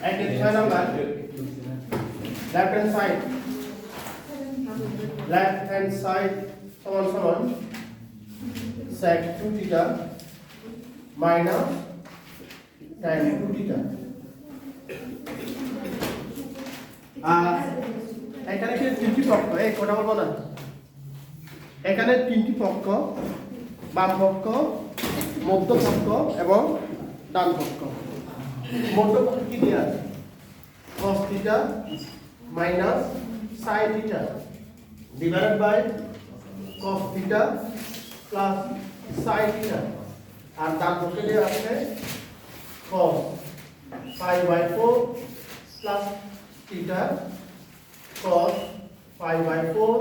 একের 6 number left hand side সমান সমান sec 2 theta minus tan 2 theta. আর এখানে কি তিনটি পক্ষ, এই কোটা বলবো না, এখানে তিনটি পক্ষ, বাম পক্ষ, মধ্য পক্ষ এবং ডান পক্ষ। মধ্য পক্ষ কি দেওয়া আছে? cos theta minus sin theta divided by cos theta plus sin theta. আর ডান পক্ষে দেওয়া আছে cos pi by 4 plus theta cos pi by 4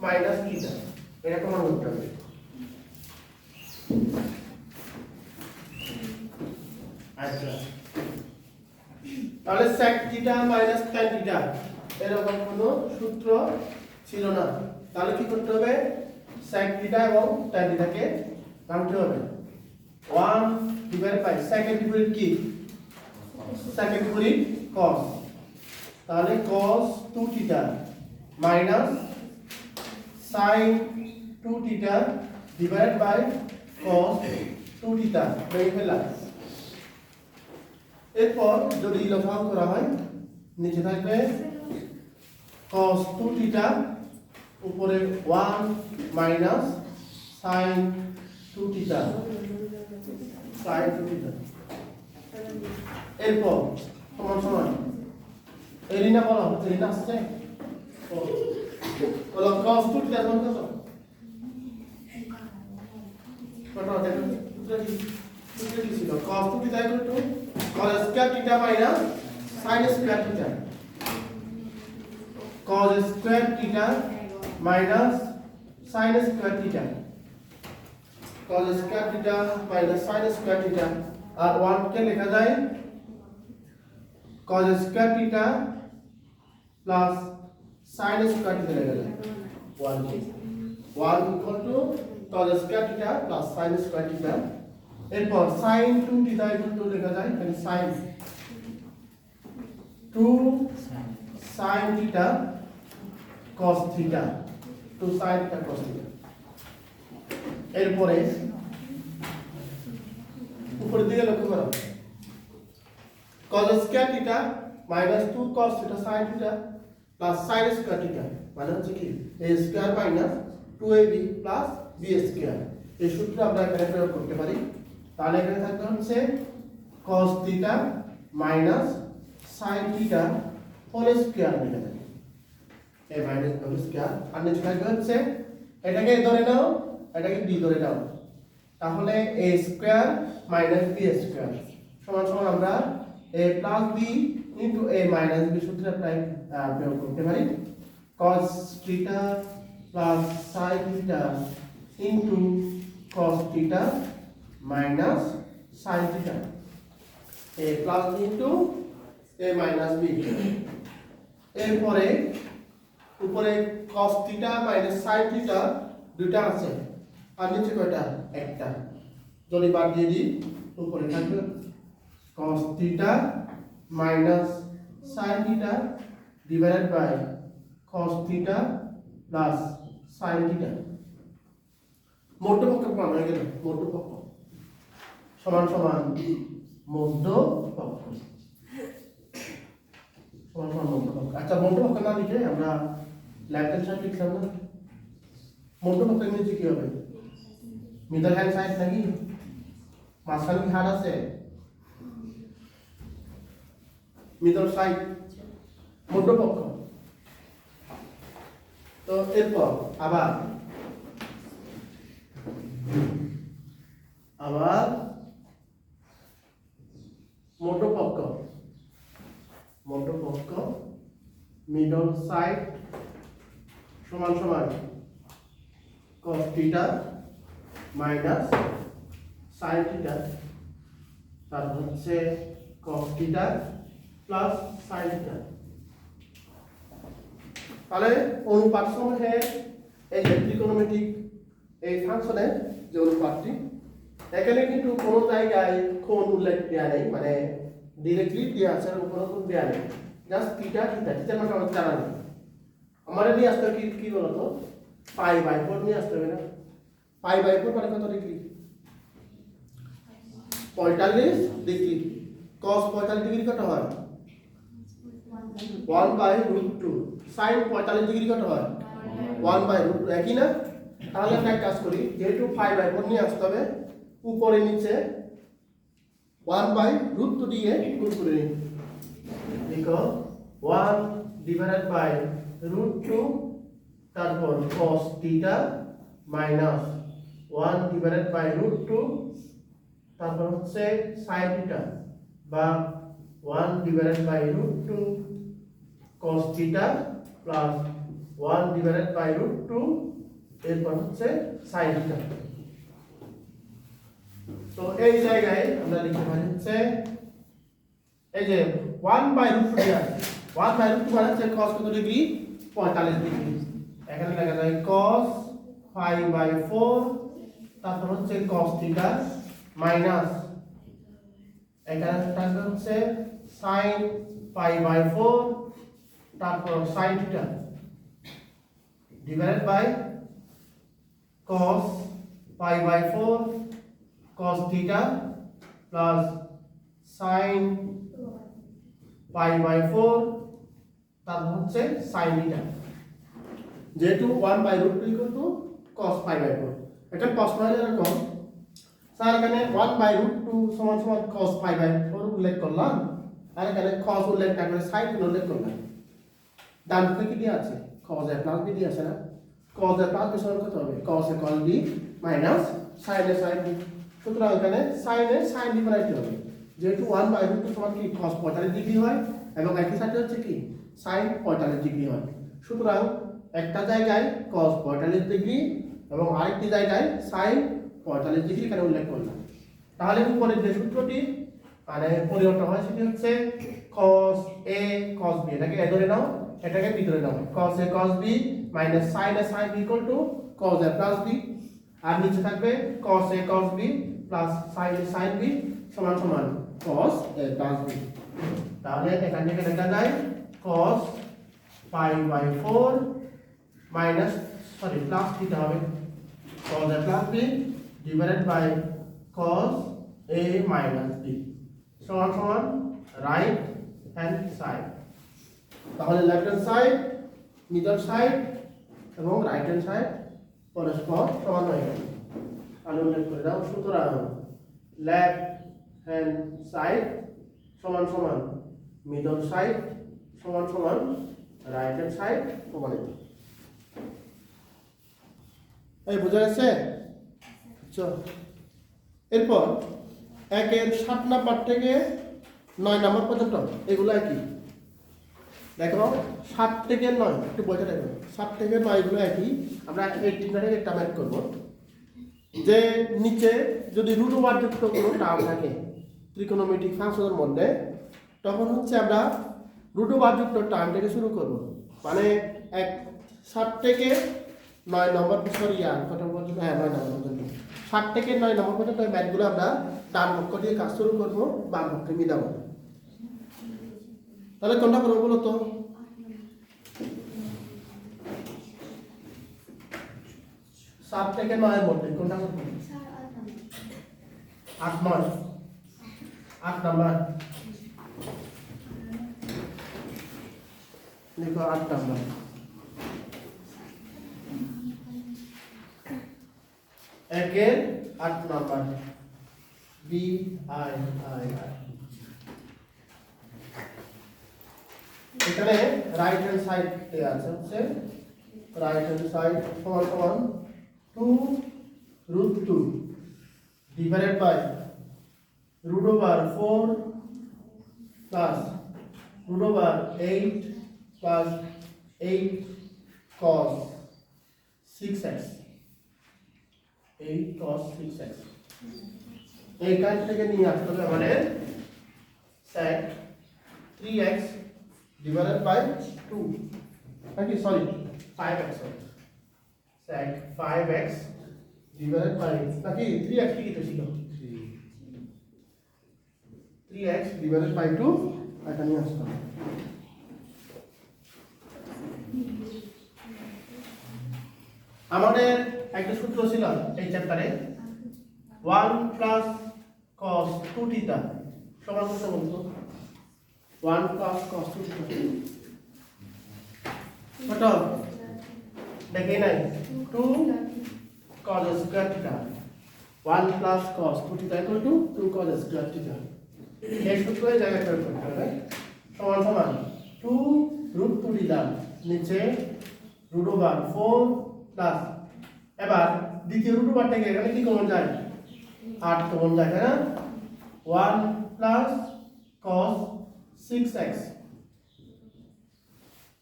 minus theta. এটা প্রমাণ করতে হবে। আচ্ছা, তাহলে sec theta minus tan theta এরকম কোনো সূত্র ছিল না। তাহলে কি করতে হবে? sec থিটা এবং tan থিটাকে ভাঙতে হবে। 1 ডিভাইডেড বাই sec এর বিপরীত কি? sec এর বিপরীত cos। তাহলে cos 2 theta minus sin 2 theta divided by cos 2 theta ভেঙে ফেলা। এরপর যদি লসাগু করা হয় নিচে থাকবে cos 2 থিটা উপরে 1 minus sin 2 theta sin 2 theta. এরপর সমান সমান এরিনা বলা হচ্ছে, এরিনা আসছে বলো cos 2 থিটা সমান কত? কত দেখো সূত্র কি ছিল? cos 2 theta equal to cos square theta minus sin square theta. cos square theta minus sin square theta. cos square theta minus sin square theta. আর 1 কে লেখা যায় cos square theta plus sin square theta লেখা যায় 1 কে 1 equal to cos square theta plus sin square theta. এরপর sin 2 theta equal to লেখা যায় এখানে sin 2 sin theta cos theta 2 sin theta cos theta. এরপরে উপরের দিকে লক্ষ্য করো cos square theta minus 2 cos theta sin theta plus sin square theta মানে হচ্ছে কি a square minus 2ab plus b square. এই সূত্র আমরা এখানে প্রয়োগ করতে পারি। তাহলে এখানে থাকবে হচ্ছে cos theta minus sin theta whole square লেখা যাবে a মাইনাস হোল স্কয়ার। আর নিচে থাকবে হচ্ছে এটাকে ধরে নাও, এটাকে b ধরে নাও, তাহলে a square minus b square সমান সমান আমরা a plus b into a minus b সূত্র প্রয়োগ করতে পারি। cos theta plus sin theta into cos theta minus sin theta a plus b into a minus b। এরপরে উপরে cos theta minus sin theta দুটো আছে আর নিচে কয়টা? একটা। যদি বাদ দিয়ে দিই উপরে থাকবে cos theta minus sin theta divided by cos theta plus sin theta. মধ্য পক্ষ প্রমাণ হয়ে গেল। মধ্য পক্ষ সমান সমান মধ্য পক্ষ সমান সমান মধ্য পক্ষ। আচ্ছা, মধ্য পক্ষ না লিখে আমরা লেফট হ্যান্ড সাইড লিখলাম না? মধ্য পক্ষের নিচে কি হবে? মিডল হ্যান্ড সাইড নাকি মাঝখানে কি হাড় আছে? মিডল সাইড মধ্য পক্ষ। তো এরপর আবার মধ্য পক্ষ মিডল সাইড সমান সমান cos theta minus sin theta তারপর হচ্ছে cos theta plus sin theta. তাহলে অনুপাত সমূহের এই যে ত্রিকোণমিতিক এই ফাংশনের যে অনুপাতটি এখানে কিন্তু কোনো জায়গায় কোণ উল্লেখ দেওয়া নেই, মানে ডিরেক্টলি দেওয়া আছে আর কোনো কোণ দেওয়া নেই, জাস্ট থিটা থিটা থিটা মানে আমাদের জানা নেই। আমাদের নিয়ে আসতে হবে কি বলতো, পাই বাই 4 নিয়ে আসতে হবে না। পাই বাই 4 মানে কত ডিগ্রি? 45 ডিগ্রি। cos 45 ডিগ্রি কত হয়? 1/√2। sin 45 ডিগ্রি কত হয়? 1/√2। একই না? তাহলে আমরা এক কাজ করি, যেহেতু 5/4 নিয়ে আসতে হবে, উপরে নিচে 1/√2 দিয়ে গুণ করে নিই। লিখো 1/√2, তারপর cos থিটা মাইনাস 1/√2, তারপর হচ্ছে sin থিটা বা 1/√2 cos থিটা প্লাস 1/√2 এরপর হচ্ছে sin থিটা। তো এই জায়গায় আমরা লিখতে পারি হচ্ছে এই যে 1/√2 দেয়া আছে, 1/√2 মানে হচ্ছে cos কত ডিগ্রি? 45 ডিগ্রি। এখানে লেখা যায় cos 5/4, তারপর হচ্ছে cos থিটা মাইনাস এখানে থাকবে হচ্ছে sin 5/4, তারপর sin theta divided by cos 5/4 cos theta plus sin 5/4, তারপর হচ্ছে sin থিটা। যেহেতু 1/√2 cos 5/4, এখানে প্রশ্ন হলো এরকম, স্যার এখানে 1/√2 সমান সমান cos 5/4 উল্লেখ করলাম, আর এখানে cos উল্লেখ না করে sin উল্লেখ করলাম। ডান দিকে কি দিয়ে আছে? cos a প্লাস b দিয়ে আছে না? cos a প্লাস b সমান কত হবে? cos a cos b minus sin a sin b। সুতরাং এখানে sin a sin b বানাইতে হবে। যেহেতু 1/√2 সমান কি cos 45 ডিগ্রি হয় এবং একই সাথে হচ্ছে কি sin 45 ডিগ্রি হয়। সুতরাং একটা জায়গায় cos 45 ডিগ্রি এবং আরেকটি জায়গায় sin 45 ডিগ্রি এখানে উল্লেখ করলাম। তাহলে উপরের যে সূত্রটি মানে পরিবর্তন হয় সেটি হচ্ছে cos a cos b, এটাকে এ ধরে নাও, এটাকে বি ধরে নাও। cos a cos b minus sin a sin b equal to cos a plus b, আর নিচে থাকবে cos a cos b plus sin a sin b সমান সমান cos a প্লাস b। তাহলে এখান থেকে লেখা যায় cos 5/4 মাইনাস প্লাস থিটা হবে cos a plus b divided by cos a minus b সমান সমান রাইট হ্যান্ড সাইড। তাহলে left hand side, middle side এবং রাইট হ্যান্ড সাইড পরস্পর সমান হয়ে গেল। তাহলে উল্লেখ করে দাও, সুতরাং লেফট হ্যান্ড সাইড সমান সমান মিডল সাইড সমান সমান রাইট হ্যান্ড সাইড প্রমাণিত। এই বোঝা গেছে? এরপর 1-এর 7 নাম্বার থেকে 9 নাম্বার পর্যন্ত এগুলো একই। দেখো 7 থেকে 9 একটু বইটা দেখো, 7 থেকে 9 এগুলো একই। আমরা এই তিনটাকে একটা ম্যাথ করব, যে নিচে যদি রুট ওভার যুক্ত কোনো টার্ম থাকে ত্রিকোণমিতিক ফাংশনের মধ্যে, তখন হচ্ছে আমরা রুট ওভার যুক্ত টার্ম থেকে শুরু করব। মানে 7 থেকে 9 নম্বর কত পর্যন্ত? হ্যাঁ 9 নম্বর পর্যন্ত। 7 থেকে 9 নম্বর পর্যন্ত এই ম্যাথগুলো আমরা ডান পক্ষ দিয়ে কাজ শুরু করবো, বাম পক্ষে মিলাবো। তাহলে কোনটা করবো বলো তো? 7 থেকে 9 এর মধ্যে কোনটা করবো? 8 নাম্বার লিখো, 8 নাম্বার। একের 8 number B I I I. এখানে রাইট হ্যান্ড সাইড দেয়া আছে হচ্ছে রাইট হ্যান্ড সাইড সমান সমান 2√2 divided by √4 plus √8 plus 8 cos 6x, 8 cos 6x। এইখান থেকে নিয়ে আসতে হবে আমাদের sec 3x divided by 2, নাকি sorry 5x, sec 5x divided by নাকি 3x কি ছিল? 3x divided by 2 এটা নিয়ে আসতে হবে। আমাদের একটা সূত্র ছিল এই চ্যাপ্টারে 1 plus cos 2 theta সমান কত বলতো 1 plus cos 2 theta কত দেখে নাই 2 cos square theta 1 plus cos 2 theta equal to 2 cos square theta এই সূত্রের জায়গায় প্রয়োগ করতে হবে সমান সমান 2 root 2 দিলাম নিচে root over 4 প্লাস এবার দ্বিতীয় root over থেকে এখানে কি কমন যায় 8 কমন যায় না 1 plus cos 6x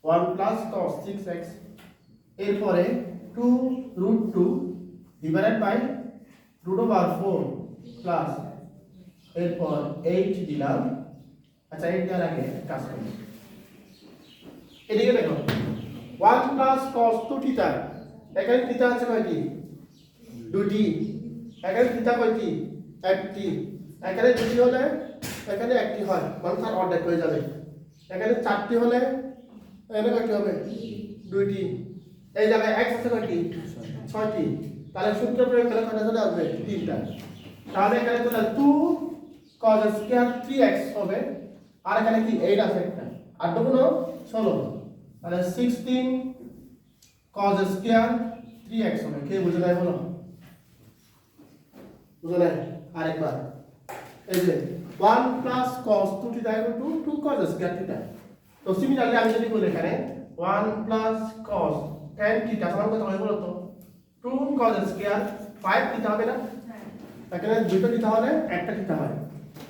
1 plus cos 6x এরপরে 2 root 2 divided by root over 4 plus এরপর 8 দিলাম আচ্ছা 8 দেওয়ার আগে কাজ করি এদিকে দেখো 1 plus cos 2 theta এখানে থিটা আছে কয়টি দুটি এখানে থিটা কয়টি একটি এখানে দুটি হলে এখানে একটি হয় মানে তার অর্ধেক হয়ে যাবে এখানে চারটি হলে এখানে কয়টি হবে দুইটি এই জায়গায় x আছে কয়টি ছয়টি তাহলে সূত্র প্রয়োগ করলে কয়টা চলে আসবে তিনটা তাহলে এখানে চলে 2 cos square 3x হবে আর এখানে কি 8 আছে একটা আর দুগুণ 16 তাহলে 16 cos square 3x হবে কে বুঝে নাই বলো বুঝে নাই আরেকবার এই যে 1 plus cos 2 theta equal to 2 cos square theta তো সিমিলারলি আমি যদি বলি এখানে 1 plus cos tan theta সমান কত হবে বলো তো 2 cos square 5 theta হবে না এখানে দুটো theta হলে একটা theta হয়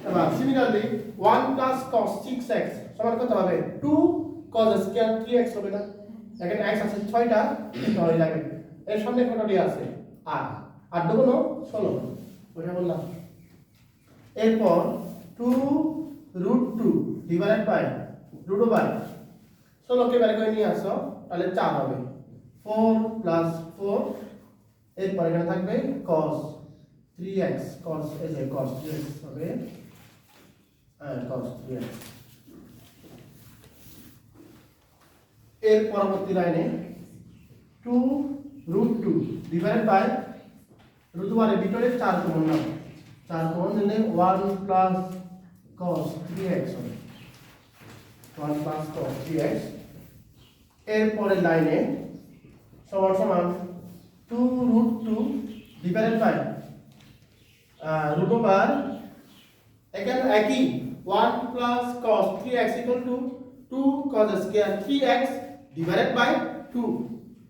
এবার সিমিলারলি 1 plus cos 6x সমান কত হবে 2 cos square 3x হবে না এখানে x আছে 6টা theta হয়ে যাবে এর সামনে কতটি আছে 8 আর দুগুণ 16 ওটা বললাম এরপর 2 root 2 divided by root over 16 কে বের করে নিয়ে আসো তাহলে 4 হবে 4 plus 4 এরপর এখানে থাকবে cos 3x cos এই যে cos 3x হবে cos 3x এর পরবর্তী লাইনে 2 root 2 divided by root over এর ভিতরে 4 কমন নাও 4 কমন নিলে 1 plus cos 3x হবে 1 plus cos 3x এর পরের লাইনে সমান সমান 2 root 2 divided by root over এখানে একই 1 plus cos 3x equal to 2 cos square 3x divided by 2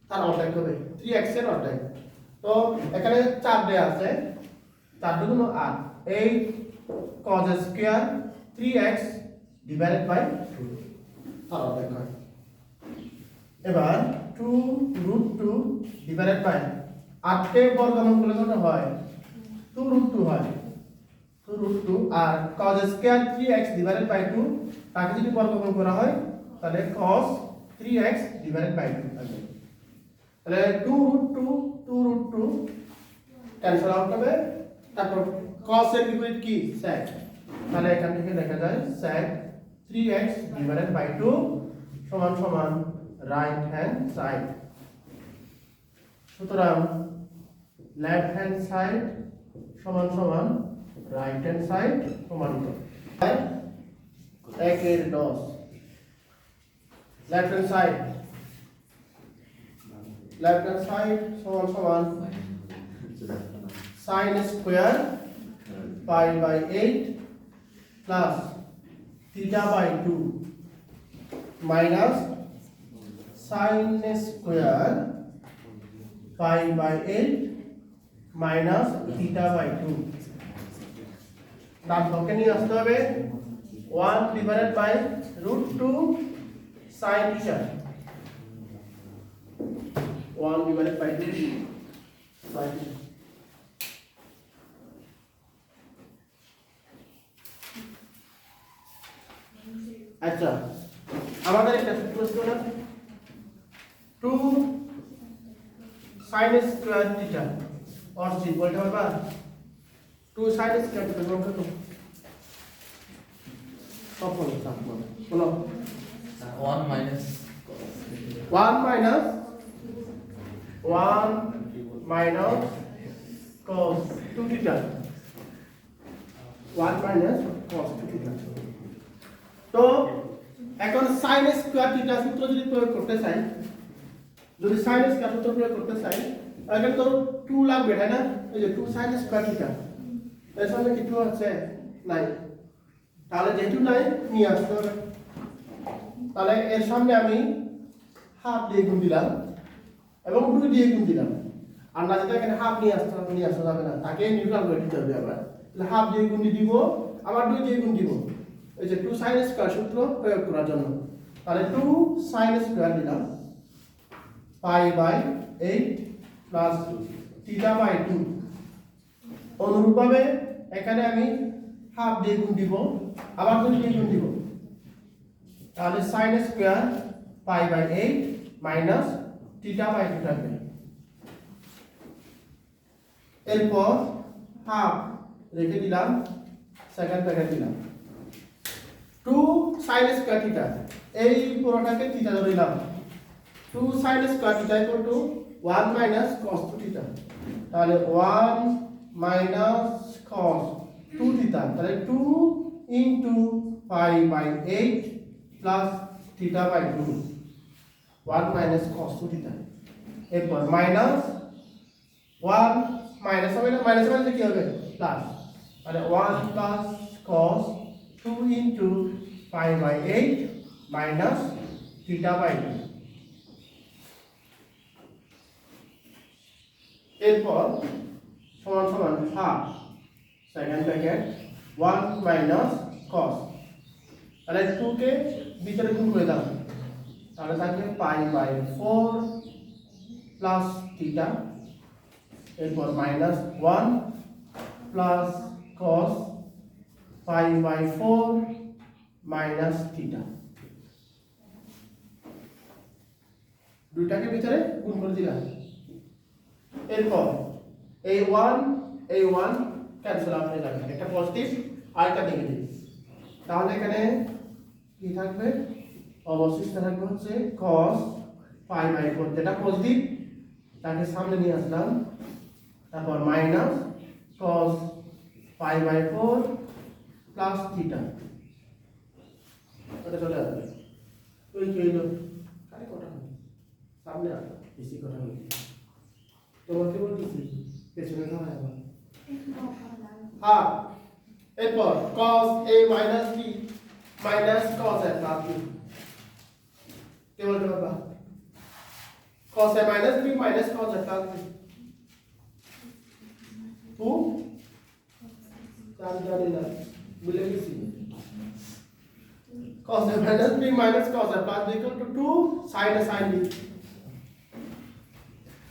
তার অর্ধেক হবে 3x এর অর্ধেক তো এখানে 4 দেয়া আছে 4 দুগুণ 8 8 cos square 3x divided by 2 তার অর্ধেক হয় এবার 2 root 2 divided by 8 কে বর্গমূল করলে কত হয় 2 root 2 হয় 2 root 2 R cos square 3x divided by 2 তাকে যদি বর্গমূল করা হয় তাহলে cos 3x divided by 2 আসবে তাহলে 2 root 2 root 2 ক্যান্সেল আউট হবে তারপর cos এর বিপরীত কি sec তাহলে এখান থেকে লেখা যায় sec 3x divided by 2 সমান সমান রাইট হ্যান্ড সাইড সুতরাং লেফট হ্যান্ড সাইড সমান সমান রাইট হ্যান্ড সাইড প্রমাণিত 1 এর 10 লেফট হ্যান্ড সাইড সমান সমান sin square pi by 8 plus theta by 2 minus sin square pi by 8 minus theta by 2 তার পক্ষে নিয়ে আসতে হবে 1 divided by root 2 sin theta 1 divided by 2 sin theta আচ্ছা আমাদের একটা সূত্র ছিল না 2 sin square theta और c বলতে পারবা 2 sin square theta কত তখন থাকবো বলো 1 minus 1 minus 1 minus cos 2 theta 1 minus cos 2 theta তো এখন sin স্কয়ার থিটা সূত্র যদি প্রয়োগ করতে চাই যদি sin স্কয়ার সূত্র প্রয়োগ করতে চাই তাহলে তো 2 লাগবে তাই না এই যে 2 sin স্কয়ার থিটা এর সামনে কি 2 আছে নাই তাহলে যেহেতু নাই নিয়ে আসতে হবে তাহলে এর সামনে আমি হাফ দিয়ে গুণ দিলাম এবং 2 দিয়ে গুণ দিলাম আমরা যেটা এখানে হাফ নিয়ে আসতে যাবে না তাকে নিউট্রাল করে দিতে হবে আবার তাহলে হাফ দিয়ে গুণ দিব আবার 2 দিয়ে গুণ দিব এই যে 2 sin স্কয়ার সূত্র প্রয়োগ করার জন্য তাহলে 2 sin স্কয়ার দিলাম pi by 8 plus theta by 2 অনুরূপভাবে এখানে আমি হাফ দিয়ে গুণ দিব আবার 2 দিয়ে গুণ দিব তাহলে sin square pi by 8 minus theta by 2 থাকবে এরপর হাফ রেখে দিলাম সেকেন্ড ব্র্যাকেট দিলাম 2 sin স্কয়ার থিটা এই পুরোটাকে থিটা ধরে নিলাম 2 sin square theta equal to 1 minus cos 2 থিটা তাহলে 1 মাইনাস cos 2 থিটা তাহলে 2 into pi by 8 plus theta by 2 1 minus cos 2 theta এরপর মাইনাস 1 মাইনাস হবে না মাইনাস মানে কি হবে প্লাস মানে 1 plus cos 2 into pi by 8 minus theta by 2 এরপর সমান সমান half second bracket 1 minus cos তাহলে 2 কে ভিতরে গুণ করে দাও তাহলে থাকবে পাই বাই 4 প্লাস থিটা এরপর minus 1 plus cos pi by 4 minus theta দুইটাকে ভিতরে গুণ করে দিলাম এরপর এই 1 ক্যান্সেল আউট হয়ে যাবে একটা পজিটিভ আর একটা নেগেটিভ তাহলে এখানে কি থাকবে অবশিষ্ট থাকবে হচ্ছে cos পাই বাই 4 যেটা পজিটিভ তাকে সামনে নিয়ে আসলাম তারপর minus cos pi by 4 plus theta এটা চলে আসবে ওই কি হলো কারে কটা হবে সামনে আসবে বেশি কথা হলো তোমাকে বলতেছি পেছনে দাঁড়ায় আবার হ্যাঁ এরপর cos a minus b minus cos a plus b কে বলতে পারবা cos a minus b minus cos a plus b টু জানি না ভুলে গেছি cos a minus b minus cos a plus b equal to 2 sin a sin b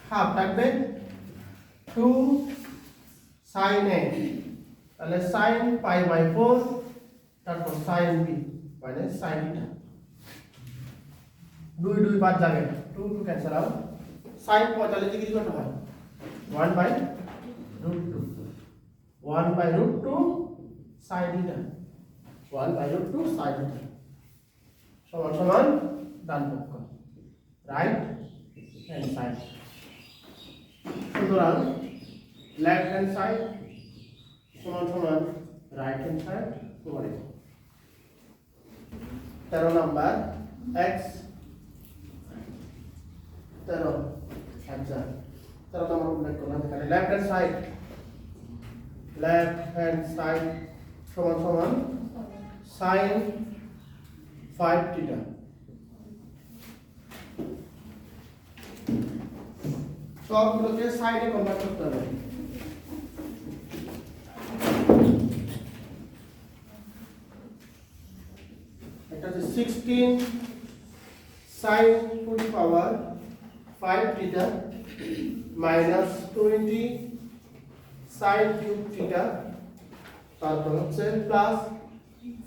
half থাকবে 2 sin a তাহলে sin পাই বাই 4 তারপর sin b মানে sin theta 2 বাদ যাবে 2 ক্যান্সেল আউট sin 45 ডিগ্রি কত হয় 1 by √2 1 by √2 sin theta 1 by √2 sin theta সমান সমান ডান পক্ষ রাইট হ্যান্ড সাইড সুতরাং লেফট হ্যান্ড সাইড সমান সমান রাইট হ্যান্ড সাইড করে 13 নাম্বার x 13 আচ্ছা 13 নাম্বার উল্লেখ করলাম এখানে লেফট হ্যান্ড সাইড সমান সমান sin 5 theta সবগুলোকে সাইডে কনভার্ট করতে হবে এটা হচ্ছে 16 sin to the power 5 theta minus 20 sin cube theta তারপর হচ্ছে প্লাস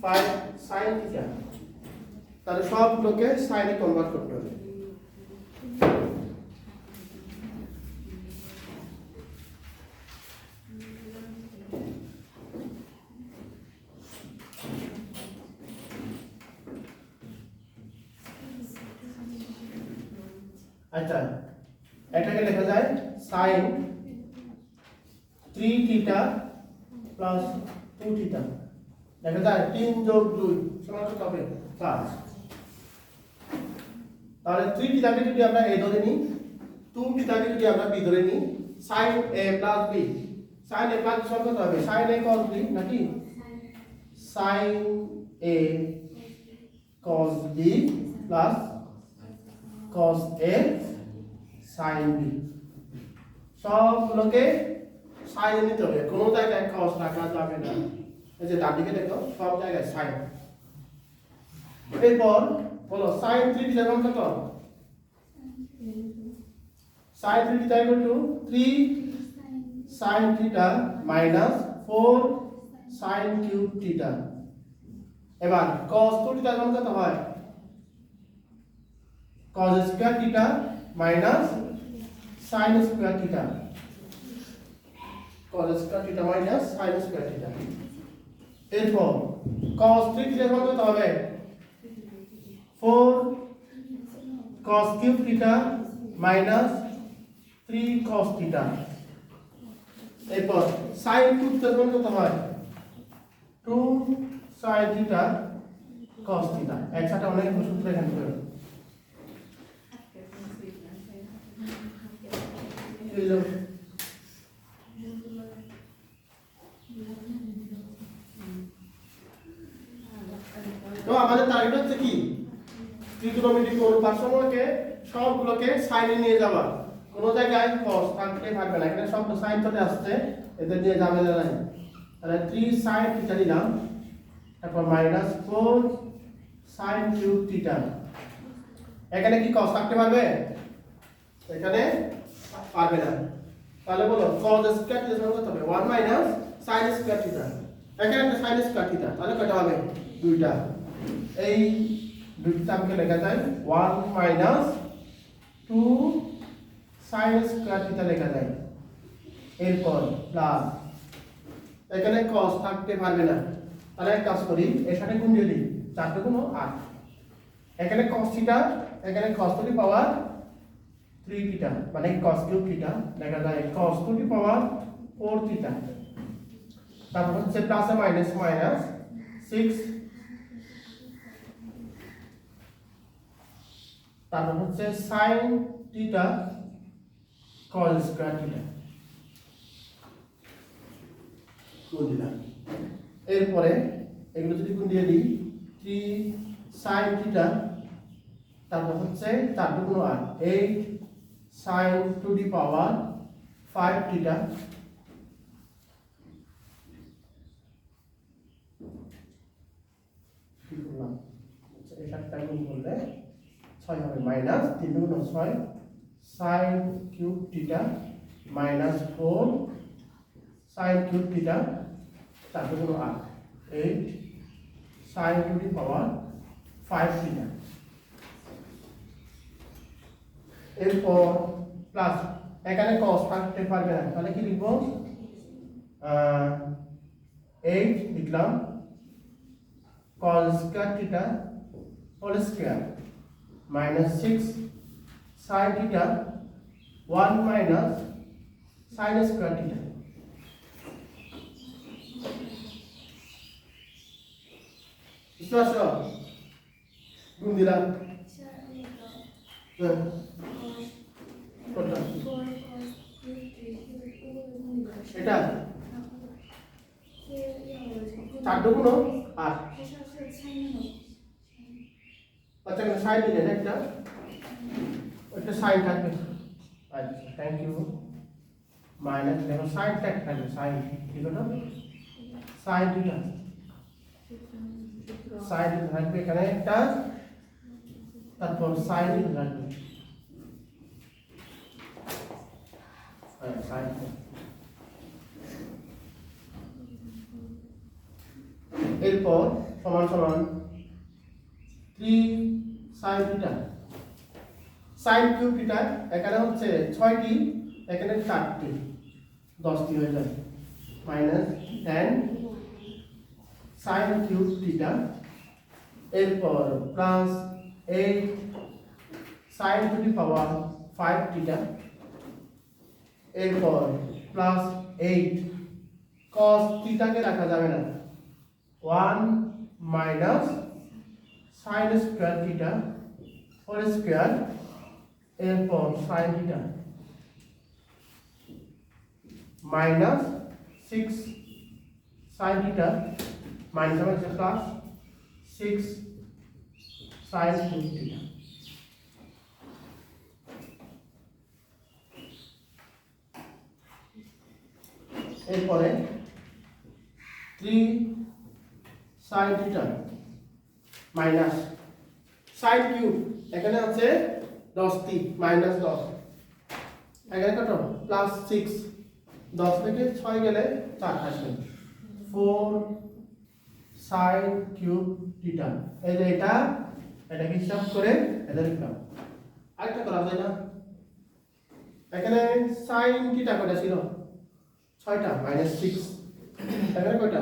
5 sin theta তাহলে সবগুলোকে সাইনে কনভার্ট করতে হবে আচ্ছা এটাকে লেখা যায় sin 3 থিটা প্লাস 2 থিটা লেখা যায় 3 যোগ 2 সমান কত হবে 5 তাহলে 3 থিটাকে যদি আমরা a ধরে নিই 2 থিটাকে যদি আমরা b ধরে নিই sin a plus b sin a plus সমান কত হবে sin a cos b নাকি sin a cos b plus cos a sin b সবগুলোকে sin নিতে হবে কোনো জায়গায় cos রাখা যাবে না এই যে ডান দিকে দেখো সব জায়গায় sin এরপর বলো sin 3 থিটা মান কত sin 3 theta equal two 3 sin theta minus 4 sin cube theta এবার cos 2 থিটা মান কত হয় cos square theta minus sin square theta cos square theta minus sin square theta এরপর cos 3 থিটা মান কত হবে 4 cos cube theta minus 3 cos theta এরপর sin cube theta মান কত হয় 2 sin থিটা cos থিটা একসাথে অনেক সূত্র এখানে করব তো আমাদের টার্গেট হচ্ছে কি ত্রিকোণমিতিক অনুপাতসমূহকে সবগুলোকে সাইনে নিয়ে যাওয়া কোনো জায়গায় cos থাকতে পারবে না এখানে সব সাইন চলে আসছে এদের নিয়ে ঝামেলা নাই তাহলে 3 sin থিটা নিলাম তারপর মাইনাস 4 sin কিউব থিটা এখানে কি cos থাকতে পারবে এখানে পারবে না তাহলে বলো cos স্কয়ার থিটা সমান কত হবে 1 মাইনাস sin স্কয়ার থিটা এখানে একটা sin স্কয়ার থিটা তাহলে কত হবে দুইটা এই দুইটা আমাকে লেখা যায় 1 মাইনাস 2 sin স্কয়ার থিটা লেখা যায় এরপর প্লাস এখানে cos থাকতে পারবে না তাহলে এক কাজ করি এর সাথে গুণ দিয়ে দিই 4 গুণ 8 এখানে cos থিটা এখানে cos two the power 3 theta মানে cos কিউব থিটা লেখা যায় cos two the power 4 theta তারপর হচ্ছে প্লাস মাইনাস মাইনাস 6 তারপর হচ্ছে sin theta cos square theta গুণ দিলাম এরপরে এগুলো যদি গুণ দিয়ে দিই 3 sin থিটা তারপর হচ্ছে 4 গুণ 8 8 sin to the power 5 theta কি করলাম আচ্ছা এই সাতটা গুণ করলে 6 হবে মাইনাস 3 গুণ 6 sin cube theta minus 4 sin cube theta 4 গুণ 8 8 sin to the power 5 theta এরপর প্লাস এখানে cos থাকতে পারবে না তাহলে কি লিখব 8 লিখলাম cos square theta whole square minus 6 sin theta 1 minus sin square theta বুঝছো গুণ দিলাম এটা 4 গুণ 8 আচ্ছা এখানে সাইন দিলেন একটা সাইন থাকবে আচ্ছা থ্যাংক ইউ মাইনাস দেখো সাইন থাকবে সাইন ঠিক আছে সাইন ঠিক আছে সাইন থাকবে এখানে একটা তারপর সাইন থাকবে সাইন এরপর সমান সমান 3 sin theta sin cube theta এখানে হচ্ছে 6টি এখানে 4টি 10টি হয়ে যায় মাইনাস 10 sin কিউব থিটা এরপর plus 8 sin to the power 5 theta এরপর প্লাস 8 cos থিটাকে রাখা যাবে না 1 minus sin square theta whole square এরপর sin theta minus 6 sin theta minus হবে প্লাস 6 sin থিটা এরপরে 3 sin theta minus sin cube এখানে আছে 10 টি মাইনাস 10 এখানে কত প্লাস 6 10 থেকে 6 গেলে 4 আসবে 4 sin কিউব থিটা এই যে এটাকে হিসাব করে এটা লিখলাম আরেকটা করা যায় না এখানে sin থিটা কত ছিল 6টা মাইনাস 6 এখানে কয়টা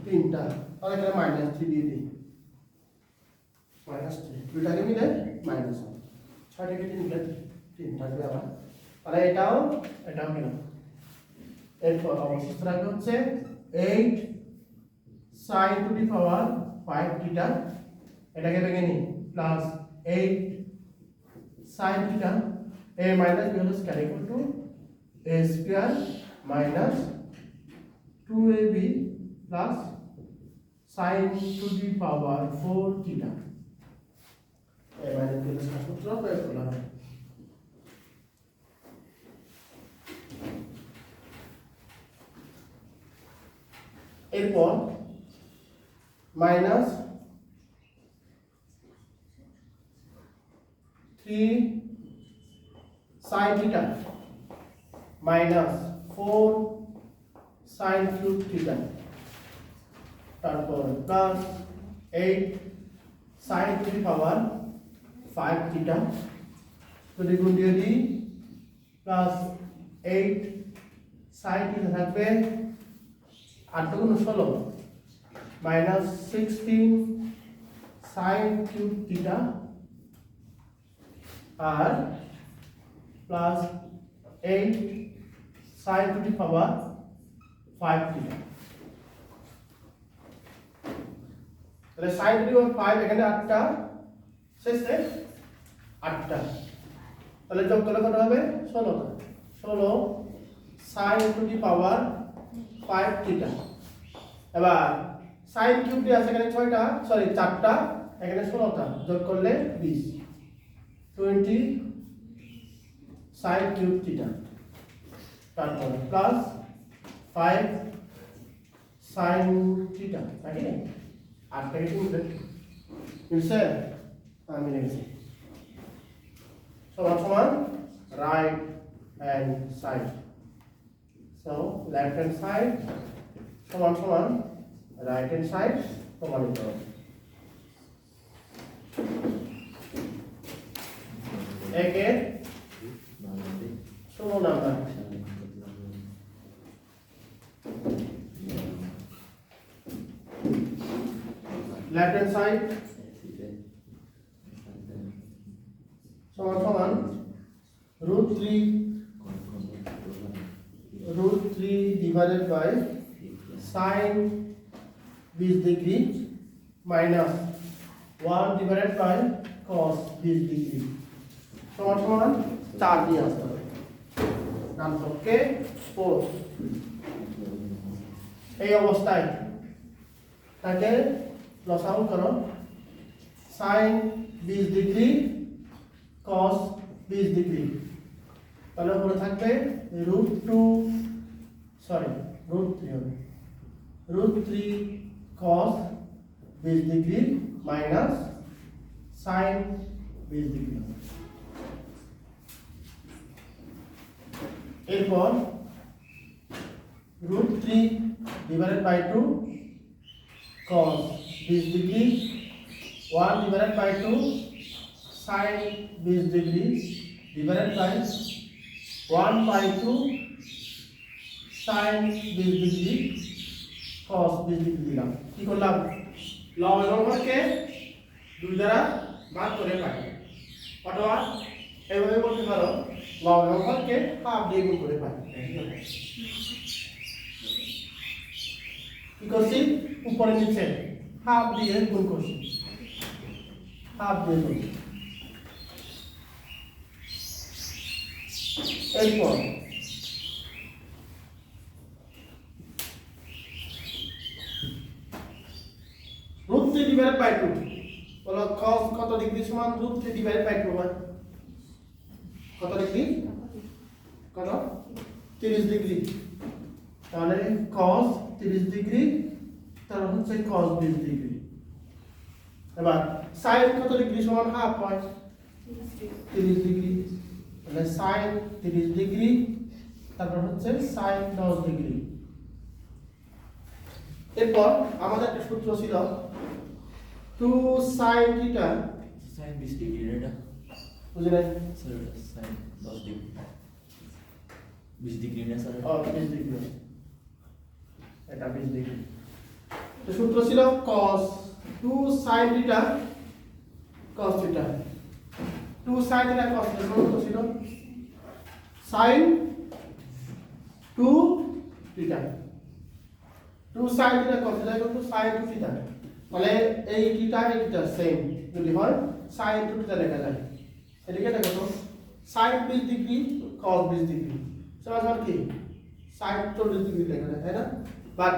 3টা তাহলে এখানে মাইনাস 3 দিয়ে দিই মাইনাস 3 দুটাকে মিলে মাইনাস 6টাকে মিলে 3 থাকবে আবার তাহলে এটাও গেল এরপর অবশিষ্ট রাখবে হচ্ছে 8 sin to the power 5 theta এটাকে ভেঙে নিই plus 8 sin theta a minus b হলো square equal to a square minus 2ab plus sin to the power 4 theta a minus b হলো সূত্র প্রয়োগ করলাম এরপর minus 3 sin theta minus 4 sin cube theta তারপর plus 8 sin to the power 5 theta যদি গুণ দিয়ে দিই প্লাস 8 sin থিটা থাকবে 8 গুণ 16 মাইনাস 16 sin কিউব থিটা আর plus 8 sin to the power 5 theta তাহলে sin টু দি পাওয়ার 5 এখানে 8টা শেষে 8টা তাহলে যোগ করলে কত হবে 16 sin to the power 5 theta এবার sin কিউব দিয়ে আছে এখানে 6টা সরি 4টা এখানে 16টা যোগ করলে 20 20 sin কিউব থিটা তারপর প্লাস 5 sin থিটা নাকি আর থেকে মিলবে মিলছে আমি লিখছি সমান right hand side so left hand side সমান রাইট হ্যান্ড সাইড প্রমাণিত একের 16 নাম্বার left hand side সমান √3 divided by sin 20 degree minus 1 divided by cos 20 degree সমান 4 দিয়ে আসতে হবে ডান পক্ষে 4 এই অবস্থায় তাকে লসাগু করো sin 20 ডিগ্রি cos 20 ডিগ্রি তাহলে উপরে থাকবে √3 হবে √3 cos 20 degree minus sin 20 degree এরপর √3 divided by 2 cos 20 degree 1 divided by 2 sin 20 degree divided by 1 by 2 sin 20 degree cos 20 degree দিলাম কি করলাম লব এবং হরকে 2 দ্বারা ভাগ করে পাই অথবা এইভাবে বলতে পারো লব এবং হরকে হাফ দিয়ে গুণ করে পাই কি করছি উপরে নিচে হাফ দিয়ে গুণ করছি হাফ দিয়ে গুণ এরপর √3 ডিভাইডেড বাই 2 বলো cos কত ডিগ্রি সমান √3 ডিভাইডেড বাই 2 হয় কত ডিগ্রি কত 30 ডিগ্রি তাহলে cos 30 ডিগ্রি তার হচ্ছে cos 20 ডিগ্রি এবার sin কত ডিগ্রি সমান হাফ হয় 30 ডিগ্রি তাহলে sin 30 ডিগ্রি তারপর হচ্ছে sin 10 ডিগ্রি এরপর আমাদের একটা সূত্র ছিল 2 sin থিটা sin 20 ডিগ্রি এটা বুঝলেন স্যার sin 10 ডিগ্রি 20 ডিগ্রি না স্যার 20 ডিগ্রি এটা 20 ডিগ্রি তো সূত্র ছিল cos 2 sin theta cos theta 2 sin theta cos theta সূত্র ছিল sin 2 theta 2 sin theta cos theta equal two sin 2 থিটা তাহলে এই থিটা সেম যদি হয় sin 2 থিটা লেখা যায় এদিকে দেখো তো sin 20 ডিগ্রি cos 20 ডিগ্রি সমান কি sin 40 ডিগ্রি লেখা যায় তাই না বাট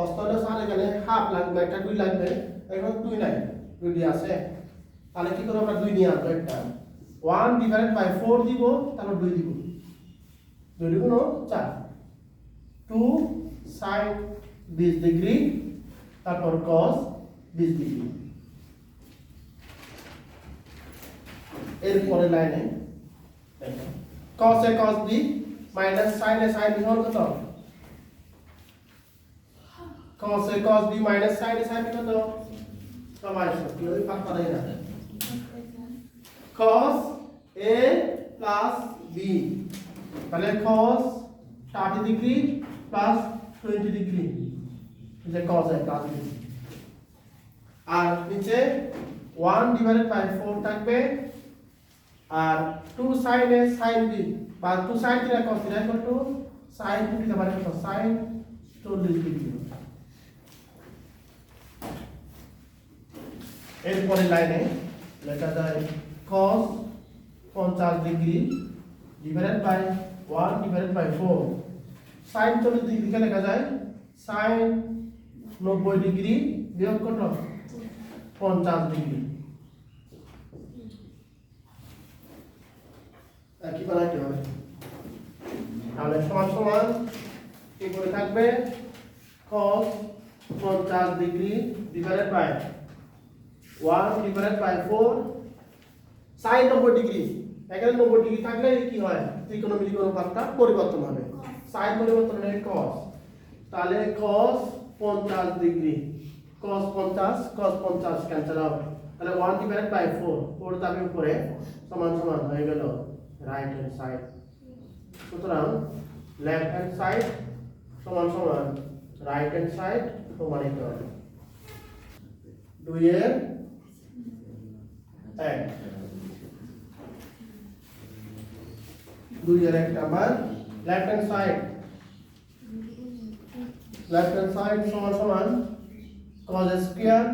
অস্তটা স্যার এখানে হাফ লাগবে একটা 2 লাগবে এখন 2 নাই 2 দিয়ে আছে তাহলে কি করব আমরা 2 নিয়ে আসবো একটা 1 ডিভাইডেড বাই 4 দিব তারপর 2 দিব 2 দিব 4 2 sin 20 ডিগ্রি তারপর cos 20 ডিগ্রি এর পরে লাইনে cos এ cos b মাইনাস sin এ sin b হল কত cos এ cos b মাইনাস sin এ sin b কত সবাই সত্যি ওই পাক পারে না cos a plus b তাহলে cos 30 ডিগ্রি plus 20 ডিগ্রি যে cos a plus b আর নিচে 1 ডিভাইডেড বাই 4 থাকবে আর 2 sin a sin b বা 2 sin theta cos theta equal two sin 2 theta মানে কত sin 40 ডিগ্রি এরপরে লাইনে লেখা যায় cos 50 degree divided by 1 divided by 4 sin 40 degree লেখা যায় sin 90 ডিগ্রি বিয়োগ কত 50 ডিগ্রি কি বানাইতে হবে তাহলে সমান সমান কি করে থাকবে cos 50 degree divided by 1 divided by 4 sin 90 degree এখানে 90 ডিগ্রি থাকলে কি হয় ত্রিকোণমিতিক অনুপাতটা পরিবর্তন হবে sin পরিবর্তন হলে cos তাহলে cos 50 ডিগ্রি cos 50 ক্যান্সেল হবে তাহলে 1 ডিভাইডেড বাই 4 4 যাবে উপরে সমান সমান হয়ে গেল রাইট হ্যান্ড সাইড সুতরাং লেফট হ্যান্ড সাইড সমান সমান রাইট হ্যান্ড সাইড প্রমাণিত হবে 2 এর 1 2 এর 1 নাম্বার লেফট হ্যান্ড সাইড সমান সমান cos square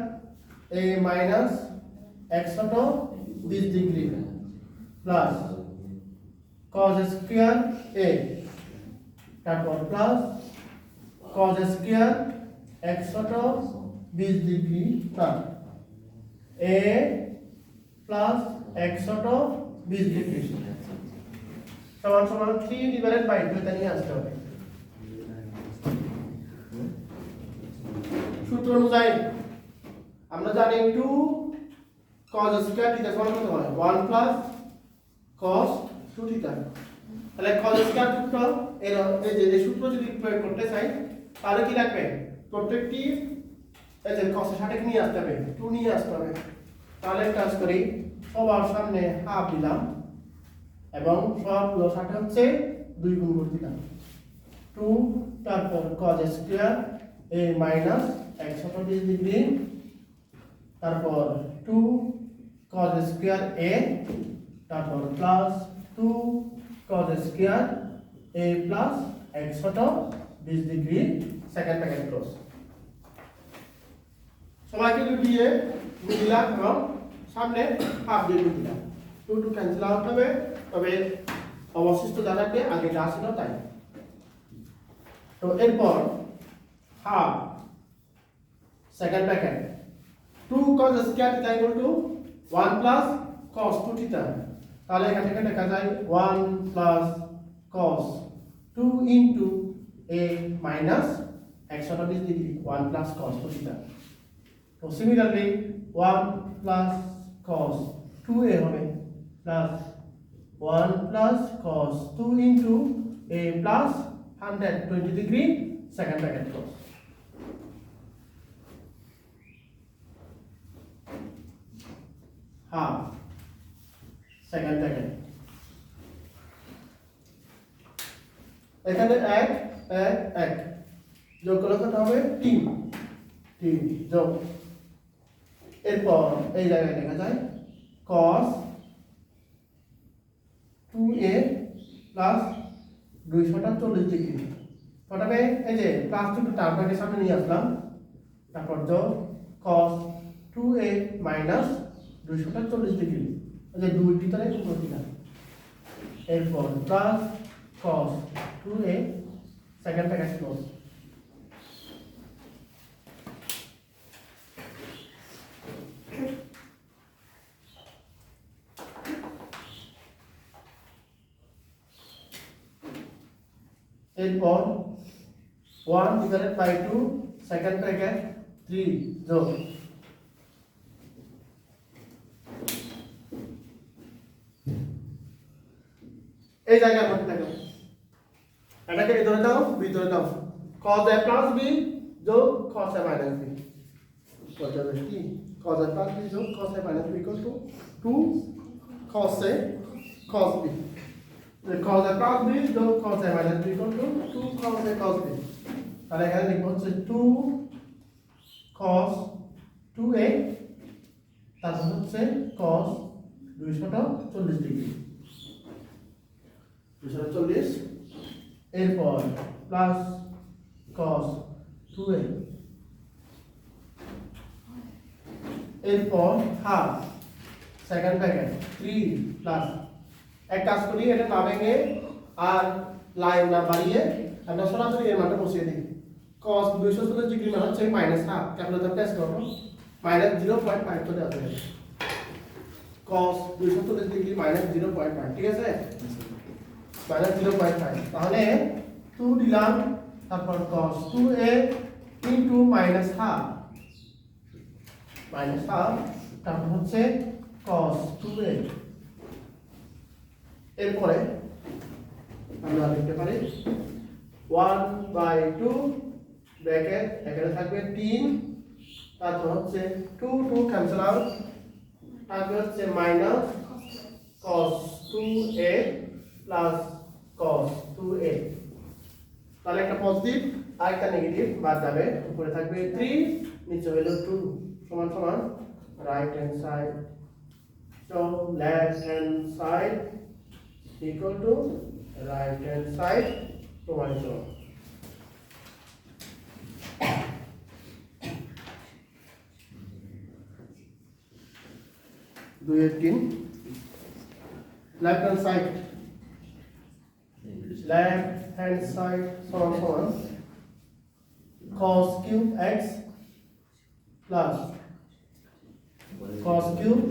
a minus x ছোট 20 degree plus cos square a তারপর প্লাস cos স্কয়ার x ছোট 20 degree plus a plus x ছোট 20 ডিগ্রি সমান সমান 3 ডিভাইডেড বাই 2 টা নিয়ে আসতে হবে সূত্র অনুযায়ী আমরা জানি 2 cos স্কয়ার থিটা সমান কত হয় 1 প্লাস cos 2 থিটা তাহলে cos স্কয়ার সূত্র এর এই যে সূত্র যদি প্রয়োগ করতে চাই তাহলে কি লাগবে প্রত্যেকটি এই যে cos এর সাথে নিয়ে আসতে হবে 2 নিয়ে আসতে হবে তাহলে কাজ করি সবার সামনে হাফ দিলাম এবং সবগুলো সাথে হচ্ছে 2 গুণ করে দিলাম 2 তারপর cos square a minus x ছোট 20 ডিগ্রি তারপর 2 cos স্কয়ার a তারপর plus 2 cos square a plus x কত 20 ডিগ্রি সেকেন্ড ব্র্যাকেট ক্লোজ সবাইকে দিয়ে মিলাম এবং সামনে হাফ দিয়ে দিলাম 2 2 ক্যান্সেল আউট হবে তবে অবশিষ্ট যা থাকবে আগে যা ছিল তাই তো এরপর half second bracket 2 cos square theta equal to 1 plus cos 2 থিটা তাহলে এখান থেকে লেখা যায় 1 plus cos 2 into a minus 120 degree 1 plus cos 2 theta তো সিমিলারলি 1 প্লাস cos 2a হবে plus 1 plus cos 2 into a plus 120 degree second bracket close half second bracket এখানে এক যোগ করলে কত হবে 3 যোগ এরপর এই জায়গায় লেখা যায় cos 2a প্লাস 240 ডিগ্রি প্রথমে এই যে প্লাস 2 টার্মটাকে সামনে নিয়ে আসলাম তারপর যোগ cos 2a মাইনাস 240 ডিগ্রি এই যে দুই ভিতরে উপর দিলাম এরপর plus cos 2a second bracket close এরপর 1 divided by 2 second bracket 3 যোগ এই জায়গায় মনে থাকো এটাকে এই ধরে দাও বি ধরে দাও cos a plus b যোগ cos a minus b কত হবে কি cos a plus b যোগ cos a minus b equal to 2 cos a cos b cos a plus b যোগ cos a minus b equal to 2 cos a cos b তাহলে এখানে লিখব হচ্ছে 2 cos 2a তারপর হচ্ছে cos 240 ডিগ্রি 240 এরপর plus cos 2a এরপর half second bracket 3 plus এক কাজ করি এটা না ভেঙে আর লাইন না বাড়িয়ে আমরা সরাসরি এর মানটা বসিয়ে দিই cos 240 ডিগ্রি মানে হচ্ছে মাইনাস হাফ ক্যালকুলেটর টেস্ট করো মাইনাস 0.5 করে আসবে cos 240 ডিগ্রি মাইনাস 0.5 ঠিক আছে মাইনাস 0.5 তাহলে 2 দিলাম তারপর cos 2a into minus half তারপর হচ্ছে cos 2a এরপরে আমরা লিখতে পারি 1/2 ব্র্যাকেট এখানে থাকবে 3 তারপর হচ্ছে 2 ক্যান্সেল আউট তারপর হচ্ছে minus cos 2a plus cos 2a তাহলে একটা পজিটিভ আর একটা নেগেটিভ বাদ যাবে উপরে থাকবে 3 নিচে হলো 2 সমান সমান right hand side so left hand side equal to right hand side প্রমাণিত left hand side সমান cos cube x plus cos cube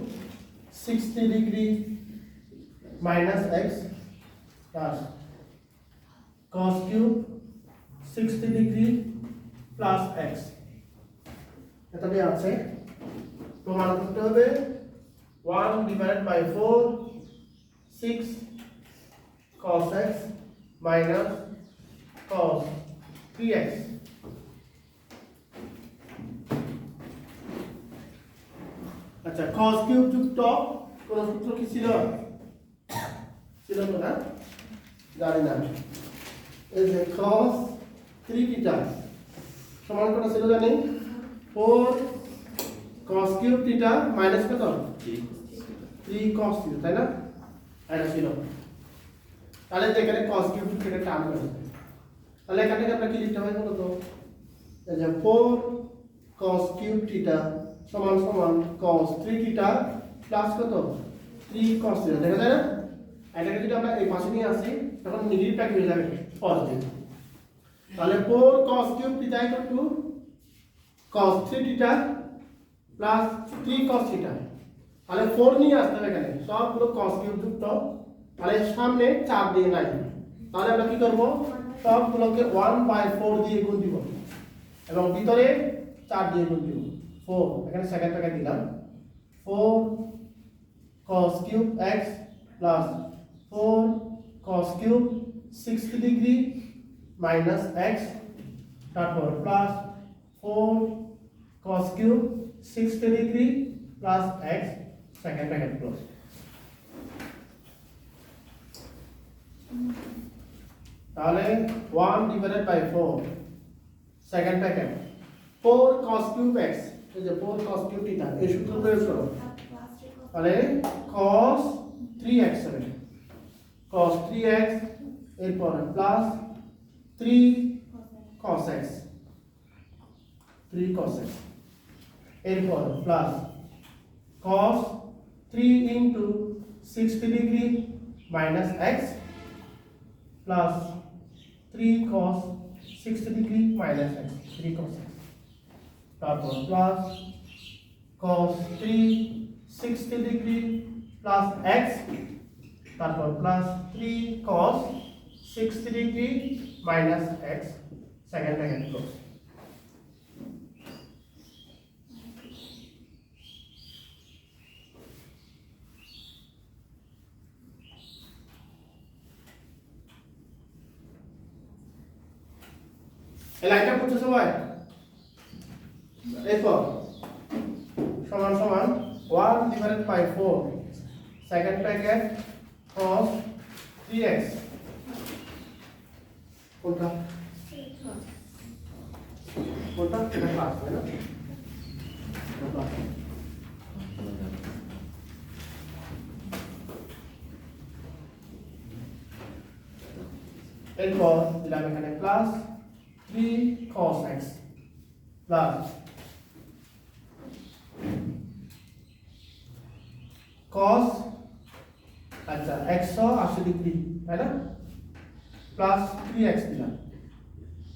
60 degree minus x plus cos cube 60 degree plus x এটা দিয়ে আছে প্রমাণ করতে হবে 1 divided by 4 6 cos x minus cos 3x আচ্ছা cos cube যুক্ত কোন সূত্র কি ছিল না জানি না এই যে cos 3 থিটা সমান কত ছিল জানি 4 cos cube থিটা মাইনাস কত 3 cos থিটা তাই না এটা ছিল তাহলে এখানে cos কিউব থেকে টার্ম করে তাহলে এখান থেকে আমরা কি লিখতে হয় বলো তো এই যে 4 cos কিউব থিটা সমান সমান cos 3 থিটা প্লাস কত 3 cos থিটা দেখা যায় না এটাকে যদি আমরা এই পাশে নিয়ে আসি তখন নেগেটিভটা কি হয়ে যাবে পজিটিভ তাহলে 4 cos cube theta equal to cos 3 theta plus 3 cos theta তাহলে 4 নিয়ে আসতে হবে এখানে সবগুলো cos কিউব যুক্ত তাহলে সামনে 4 দিয়ে নাই তাহলে আমরা কি করব সবগুলোকে 1/4 দিয়ে গুণ দিব এবং ভিতরে 4 দিয়ে গুণ দিব 4 এখানে সেকেন্ড ব্র্যাকেট দিলাম 4 cos cube x plus 4 cos cube 60 degree minus x তারপর plus 4 cos cube 60 degree plus x second bracket close তাহলে 1 divided by 4 second bracket 4 cos cube x এই যে 4 cos কিউব থিটা এই সূত্র প্রয়োগ করো তাহলে cos 3x হবে cos 3x এরপর plus 3 cos x 3 cos x এরপর plus cos 3 into 60 degree minus x plus 3 cos 60 degree minus x 3 cos x তারপর plus cos 3 60 degree plus x তারপর plus 3 cos 60 degree minus x second bracket close এই লাইনটা বুঝছো সবাই এরপর সমান সমান 1 divided by 4 second bracket cos 3x কোনটা কোনটা এটা ক্লাস তাই না এরপর দিলাম এখানে plus 3 cos x plus cos আচ্ছা 180 ডিগ্রি তাই না প্লাস 3x দিলাম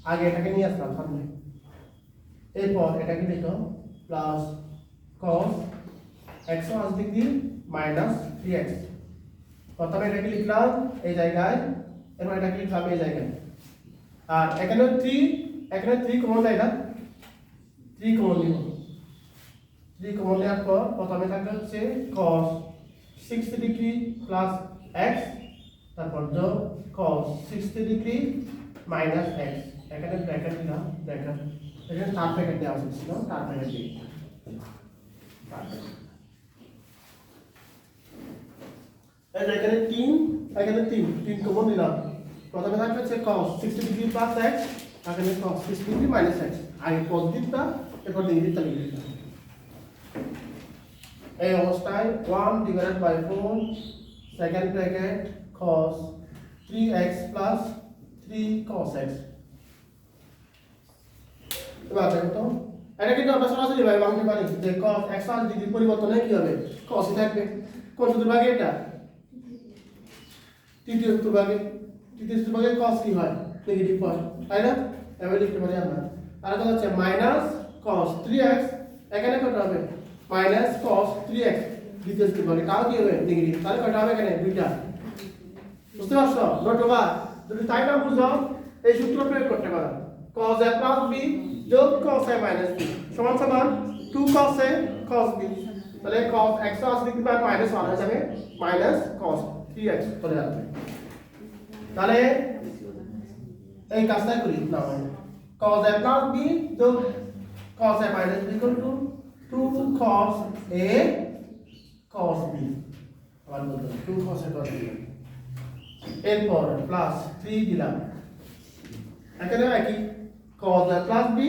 আগে এটাকে নিয়ে আসলাম সামনে এরপর এটাকে লিখো plus cos 180 degree minus 3x প্রথমে এটাকে লিখলাম এই জায়গায় এরপর এটাকে লিখলাম এই জায়গায় আর এখানে 3 কমন দেয় না 3 কমন নিব 3 কমন নেওয়ার পর প্রথমে থাকবে হচ্ছে cos 60 ডিগ্রি প্লাস x তারপর যোগ cos 60 ডিগ্রি মাইনাস x এখানে ব্র্যাকেট দিলাম ব্র্যাকেট এখানে 4 ব্র্যাকেট দেওয়া ছিল 4 ব্র্যাকেট দিই এখানে 3 কমন নিলাম প্রথমে থাকবে হচ্ছে cos 60 ডিগ্রি প্লাস x এখানে cos 60 ডিগ্রি মাইনাস x আগে পজিটিভটা এরপর নেগেটিভটা লিখে দিলাম এই অবস্থায় 1 divided by 4 second bracket cos 3x plus 3 cos x এবার দেখো তো এটা কিন্তু আমরা সরাসরি ভাবে ভাঙতে পারি যে cos 180 ডিগ্রি পরিবর্তনে কি হবে cos থাকবে কোন চতুর্ভাগে এটা তৃতীয় চতুর্ভাগে cos কি হয় নেগেটিভ হয় তাই না এভাবে লিখতে পারি আমরা আর এটা হচ্ছে মাইনাস cos 3x এখানে কত হবে মাইনাস cos 3x দ্বিতীয় চতুর্ভাগে তাও কি হবে নেগেটিভ তাহলে কত হবে এখানে দুইটা বুঝতে পারছো নতুবা যদি তাই না বুঝো এই সূত্র প্রয়োগ করতে পারো cos a plus b যোগ cos a minus b সমান সমান 2 cos a cos b তাহলে cos 180 ডিগ্রি বাই মাইনাস 1 হয়ে যাবে মাইনাস cos 3x চলে যাবে তাহলে এই কাজটা করি না cos a plus b যোগ cos a minus b equal to 2 cos a cos b আবার বলতে 2 cos a cos b এরপর প্লাস 3 দিলাম এখানে একই cos a plus b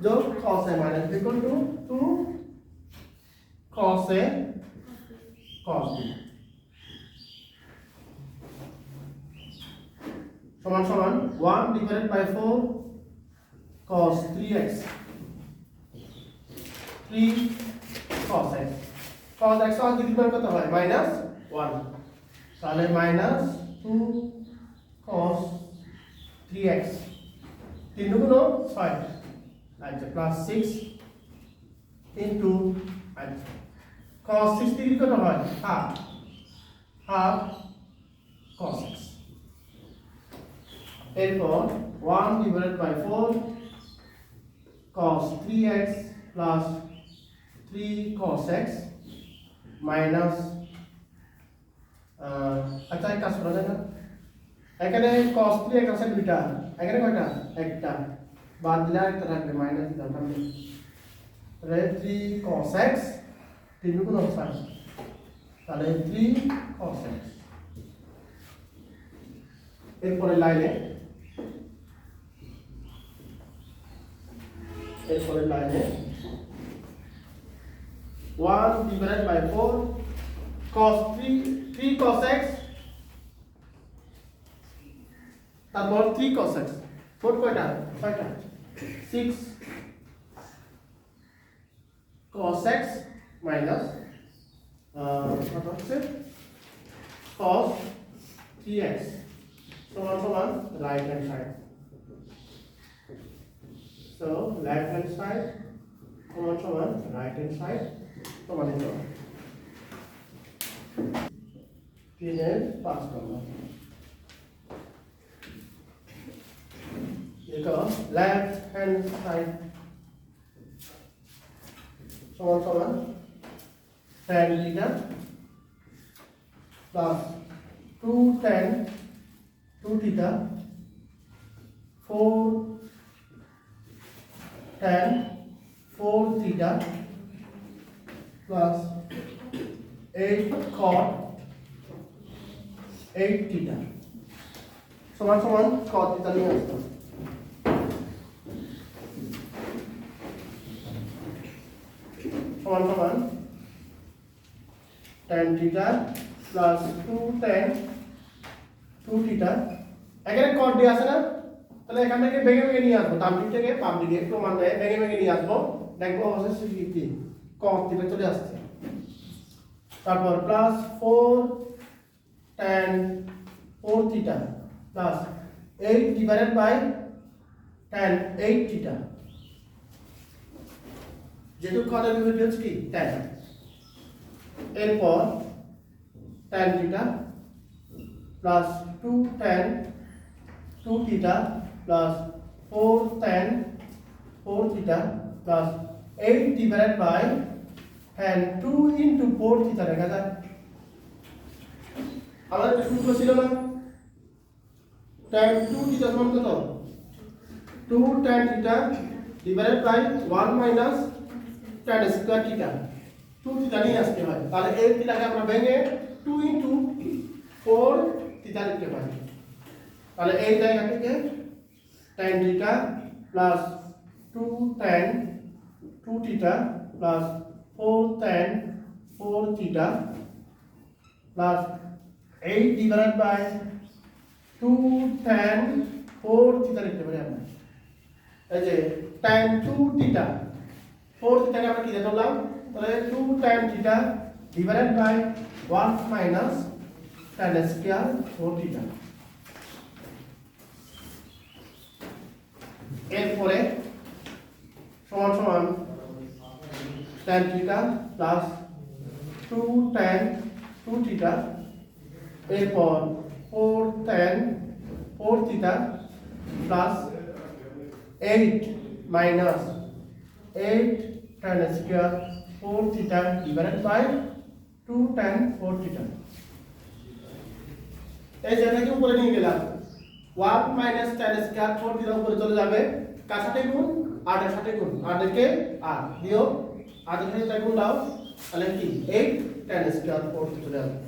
যোগ cos a minus b equal to 2 cos a cos b সমান সমান 1 divided by 4 cos 3x 3 cos x cos x আর যদি মান কত হয় মাইনাস 1 তাহলে মাইনাস 2 cos 3x 3 গুণ 6 আচ্ছা প্লাস 6 ইনটু আচ্ছা cos 6 ডিগ্রি কত হয় half cos x এরপর 1 divided by 4 cos 3x plus 3 cos x minus আচ্ছা এক কাজ করা যায় না এখানে cos 3x আছে দুইটা এখানে কয়টা একটা বাদ দিলে একটা থাকবে মাইনাস দিতে হবে তাহলে 3 cos x 3 গুণ 6 তাহলে 3 cos x এরপরে লাইনে 1 divided by 4 cos 3 cos x তারপর 3 cos x 4 কয়টা 6টা 6 cos x minus কত হচ্ছে cos 3x সমান right hand side so left hand side সমান right hand side সমান হলো 3 এর 5 নম্বর দেখো left hand side সমান tan theta plus 2 tan 2 theta 4 tan 4 theta plus 8 cot 8 theta সমান cot theta নিয়ে আসতো সমান tan theta plus 2 tan 2 theta এখানে cot দিয়ে আছে না তাহলে এখান থেকে ভেঙে নিয়ে আসবো ডান দিক থেকে বাম দিকে প্রমাণ দেয় ভেঙে নিয়ে আসবো দেখবো অবশ্যই কি cos theta চলে আসছে তারপর plus 4 tan 4 theta plus 8 divided by tan 8 theta যেহেতু cos এর ভ্যালু হচ্ছে কি tan এরপর tan theta plus 2 tan 2 theta plus 4 tan 4 theta plus 8 divided by tan 2 into 4 theta লেখা যায় আমাদের সূত্র ছিল না tan 2 theta সমান কত 2 tan theta divided by 1 minus tan square theta 2 theta নিয়ে আসতে হয় তাহলে এই থিটাকে আমরা ভেঙে 2 into 4 theta লিখতে পারি তাহলে এই জায়গা থেকে tan theta plus 2 tan 2 theta plus 4 tan 4 theta plus 8 divided by 2 tan 4 theta লিখতে পারি আমরা এই যে tan 2 theta 4 theta কে আমরা কি ধরলাম তাহলে 2 tan theta divided by 1 minus tan square 4 theta এরপরে সমান tan theta plus 2 tan 2 theta এরপর 4 tan 4 theta plus 8 minus 8 tan square 4 theta divided by 2 tan 4 theta এই যেটাকে উপরে নিয়ে গেলাম 1 minus tan square 4 theta উপরে চলে যাবে কার সাথে গুণ 8 এর সাথে গুণ 8 কে 8 দিও 8 এর সাথে গুণ দাও তাহলে কি 8 tan square 4 theta চলে আসবে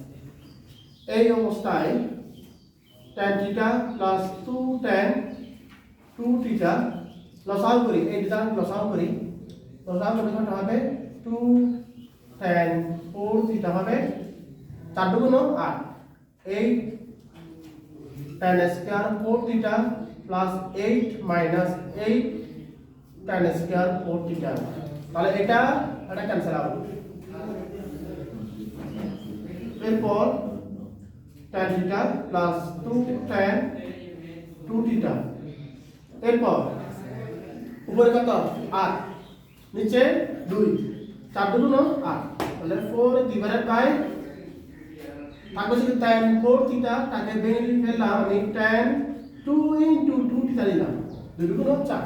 এই অবস্থায় tan theta plus 2 tan 2 theta লসাগু করি এই দুটো লসাগু করি লসাগু করলে কত হবে 2 tan 4 theta হবে 4 গুণ 8 8 tan square 4 theta plus 8 minus 8 tan square 4 theta. তাহলে এটা ক্যান্সেল আউট। এরপর tan theta plus 2 tan 2 theta. এরপর উপরে কত 8 নিচে 2 4 2 গুণ 8 তাহলে 4 ডিভাইডেড বাই তারপর যদি tan 4 থিটা তাকে ভেঙে ফেললাম আমি tan 2 ইনটু 2 থিটা দিলাম 2 গুণ 4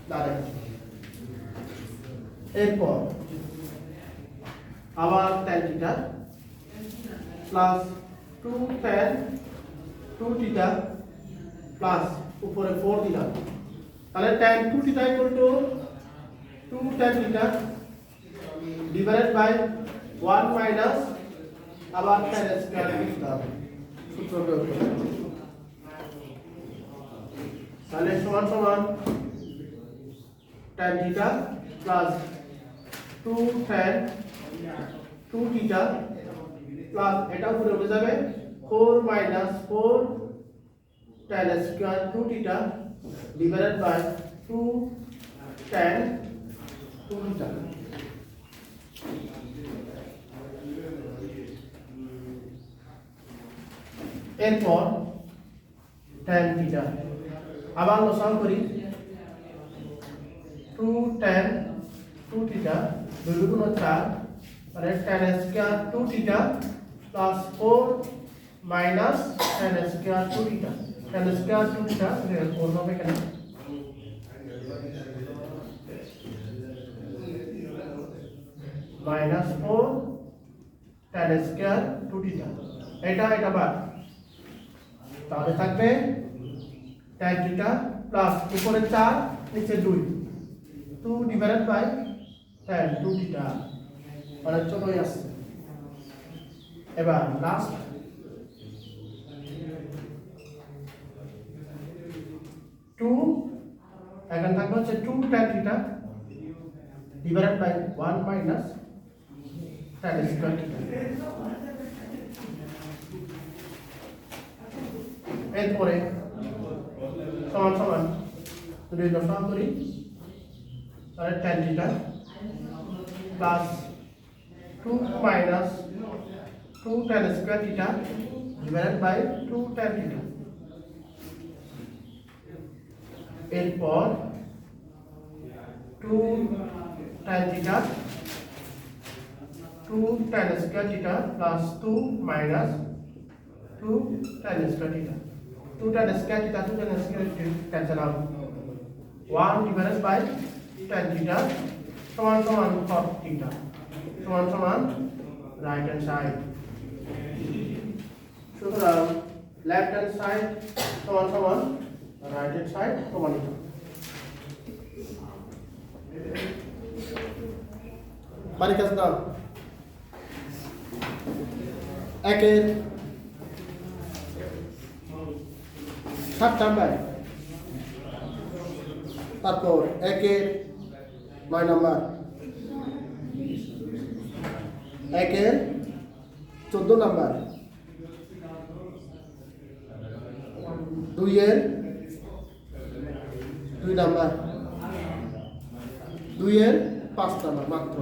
দাঁড়ায়। এরপর আবার tan theta plus 2 tan 2 theta plus উপরে 4 দিলাম তাহলে tan 2 theta equal to 2 tan theta divided by 1 minus আবার tan স্কয়ার দিলাম সূত্র প্রয়োগ করব। তাহলে সমান সমান tan theta plus 2 tan 2 theta plus এটা উপরে উঠে যাবে 4 minus 4 tan square 2 theta divided by 2 tan 2 theta. এরপর tan থিটা আবার লসাগু করি 2 tan 2 থিটা 2 গুণ 4 মানে tan square 2 theta plus 4 minus tan square 2 theta. tan square 2 theta এর কোণ হবে কেন মাইনাস 4 tan স্কয়ার 2 থিটা এটা বাদ তাহলে থাকবে tan থিটা প্লাস উপরে 4 নিচে 2 2 ডিভাইডেড বাই tan 2 থিটা মানে চলেই আসছে। এবার লাস্ট এখানে থাকবে হচ্ছে 2 tan theta divided by 1 minus tan square theta. এরপরে সমান সমান যদি দশা করি তাহলে tan theta plus 2 minus 2 tan square theta divided by 2 tan theta. এরপর 2 tan theta 2 tan square theta plus 2 minus 2 tan square theta 2 tan square theta 2 tan square cancel out 1 divided by tan theta সমান সমান cos theta সমান সমান right hand side। সুতরাং left hand side সমান সমান right hand side প্রমাণিত। বাড়ি কাজ দাও একের 7 নাম্বার তারপর একের 9 নাম্বার একের 14 নাম্বার 2 এর 2 নাম্বার 2 এর 5 নাম্বার মাত্র